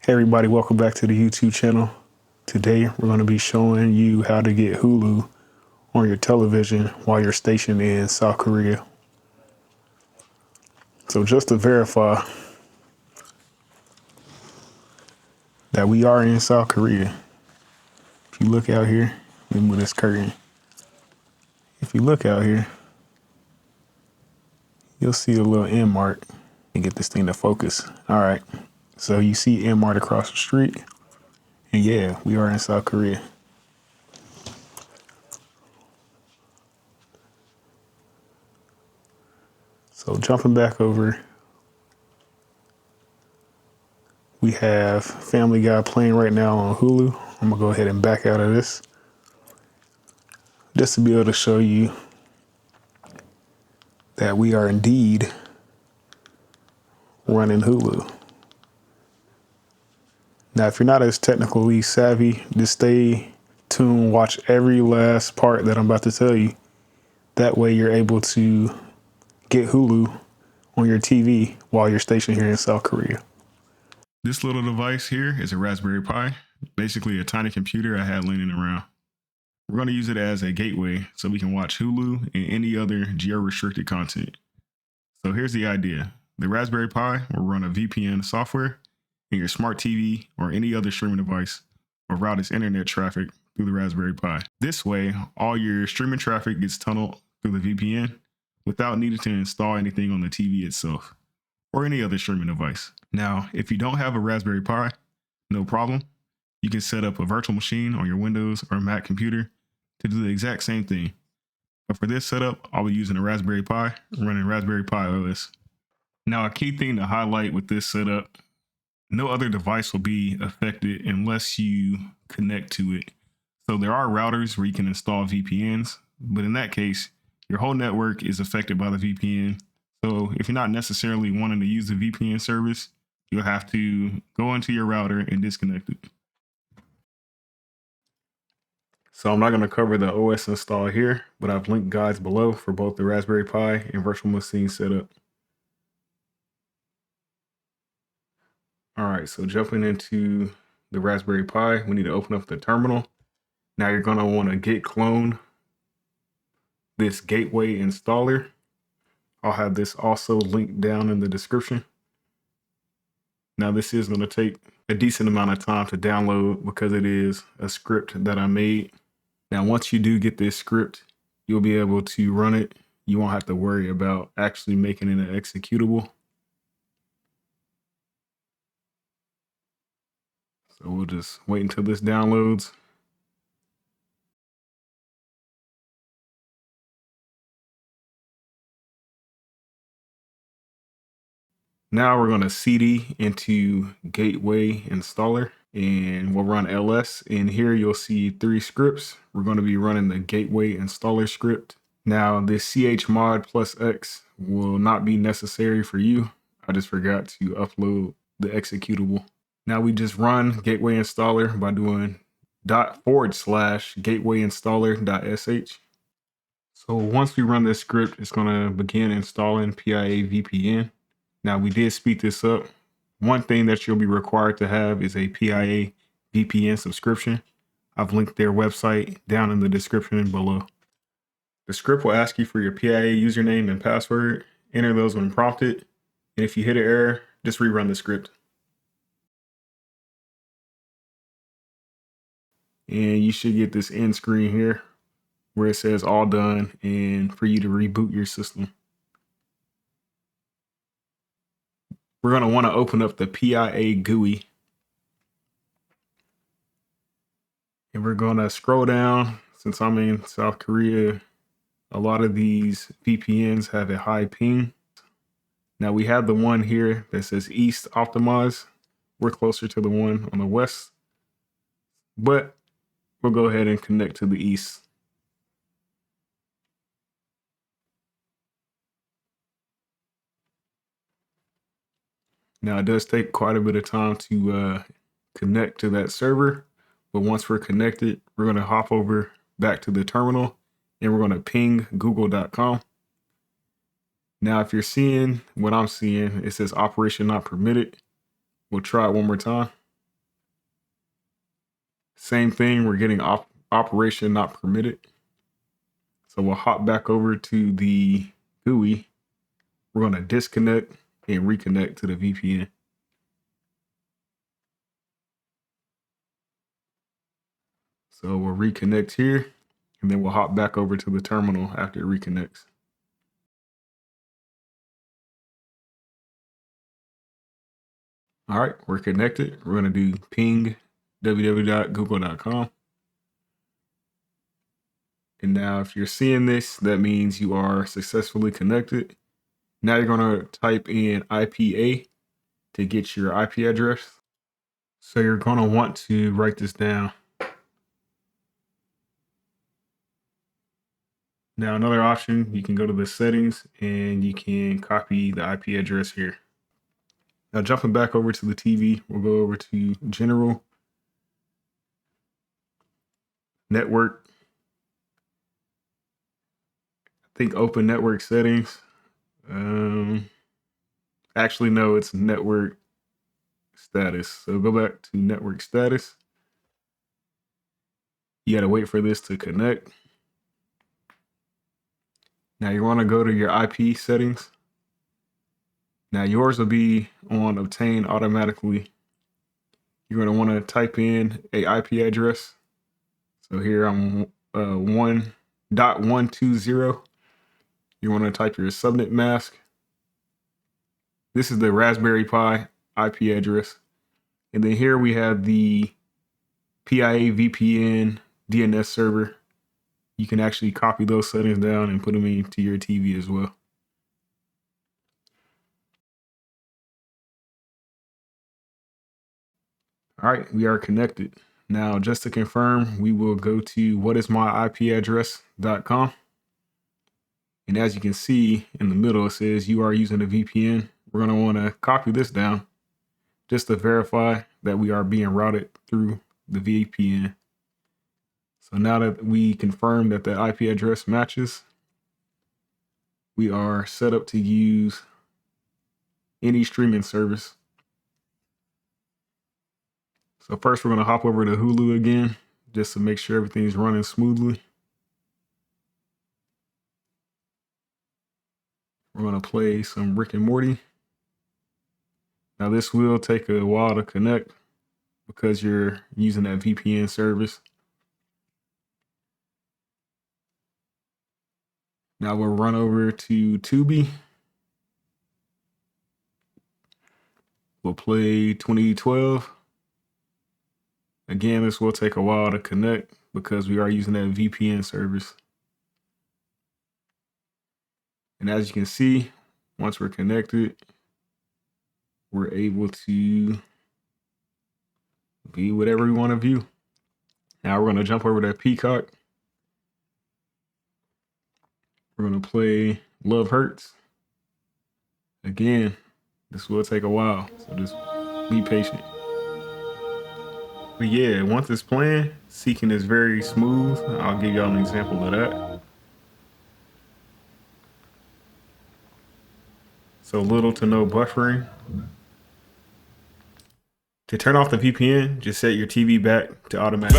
Hey everybody, welcome back to the YouTube channel. Today we're going to be showing you how to get Hulu on your television while you're stationed in South Korea. So just to verify that we are in South Korea, if you look out here, let me move this curtain. If you look out here, you'll see a little M mark and get this thing to focus. All right, so you see M mark across the street, and yeah, we are in South Korea. So jumping back over, we have Family Guy playing right now on Hulu. I'm gonna go ahead and back out of this just to be able to show you that we are indeed running Hulu. Now, if you're not as technically savvy, just stay tuned, watch every last part that I'm about to tell you. That way you're able to get Hulu on your TV while you're stationed here in South Korea. This little device here is a Raspberry Pi, basically a tiny computer I had laying around. We're going to use it as a gateway so we can watch Hulu and any other geo-restricted content. So here's the idea. The Raspberry Pi will run a VPN software, and your smart TV or any other streaming device will route its internet traffic through the Raspberry Pi. This way, all your streaming traffic gets tunneled through the VPN without needing to install anything on the TV itself or any other streaming device. Now, if you don't have a Raspberry Pi, no problem. You can set up a virtual machine on your Windows or Mac computer to do the exact same thing. But for this setup, I'll be using a Raspberry Pi running Raspberry Pi OS. Now, a key thing to highlight with this setup, no other device will be affected unless you connect to it. So there are routers where you can install VPNs, but in that case, your whole network is affected by the VPN. So if you're not necessarily wanting to use the VPN service, you'll have to go into your router and disconnect it. So I'm not going to cover the OS install here, but I've linked guides below for both the Raspberry Pi and virtual machine setup. All right, so jumping into the Raspberry Pi, we need to open up the terminal. Now you're going to want to git clone this gateway installer. I'll have this also linked down in the description. Now this is going to take a decent amount of time to download because it is a script that I made. Now once you do get this script, you'll be able to run it. You won't have to worry about actually making it an executable. So we'll just wait until this downloads. Now we're going to CD into Gateway Installer and we'll run ls. And here you'll see 3 scripts. We're going to be running the Gateway Installer script. Now this chmod +x will not be necessary for you. I just forgot to upload the executable. Now we just run Gateway Installer by doing /gatewayinstaller.sh. So once we run this script, it's going to begin installing PIA VPN. Now we did speed this up. One thing that you'll be required to have is a PIA VPN subscription. I've linked their website down in the description below. The script will ask you for your PIA username and password. Enter those when prompted. And if you hit an error, just rerun the script. And you should get this end screen here where it says all done and for you to reboot your system. We're going to want to open up the PIA GUI. And we're going to scroll down. Since I'm in South Korea, a lot of these VPNs have a high ping. Now we have the one here that says East Optimize. We're closer to the one on the West, but we'll go ahead and connect to the East. Now it does take quite a bit of time to connect to that server, but once we're connected, we're going to hop over back to the terminal and we're going to ping google.com. Now, if you're seeing what I'm seeing, it says operation not permitted. We'll try it one more time. Same thing, we're getting operation not permitted. So we'll hop back over to the GUI. We're going to disconnect and reconnect to the VPN. So we'll reconnect here, and then we'll hop back over to the terminal after it reconnects. All right, we're connected. We're going to do ping www.google.com. And now if you're seeing this, that means you are successfully connected. Now you're going to type in IPA to get your IP address. So you're going to want to write this down. Now another option, you can go to the settings and you can copy the IP address here. Now jumping back over to the TV, we'll go over to General, Network. I think Open Network Settings. Actually, no, it's Network Status. So go back to Network Status. You got to wait for this to connect. Now you want to go to your IP settings. Now yours will be on Obtain automatically. You're going to want to type in a IP address. So here I'm 1.120. You want to type your subnet mask. This is the Raspberry Pi IP address. And then here we have the PIA VPN DNS server. You can actually copy those settings down and put them into your TV as well. All right, we are connected. Now, just to confirm, we will go to whatismyipaddress.com. And as you can see in the middle, it says you are using a VPN. We're going to want to copy this down just to verify that we are being routed through the VPN. So now that we confirm that the IP address matches, we are set up to use any streaming service. So first we're going to hop over to Hulu again, just to make sure everything's running smoothly. We're going to play some Rick and Morty. Now this will take a while to connect because you're using that VPN service. Now we'll run over to Tubi. We'll play 2012. Again, this will take a while to connect because we are using that VPN service. And as you can see, once we're connected, we're able to view whatever we want to view. Now we're going to jump over to Peacock. We're going to play Love Hurts. Again, this will take a while, so just be patient. But yeah, once it's playing, Seeking is very smooth. I'll give y'all an example of that. So little to no buffering. To turn off the VPN, just set your TV back to automatic.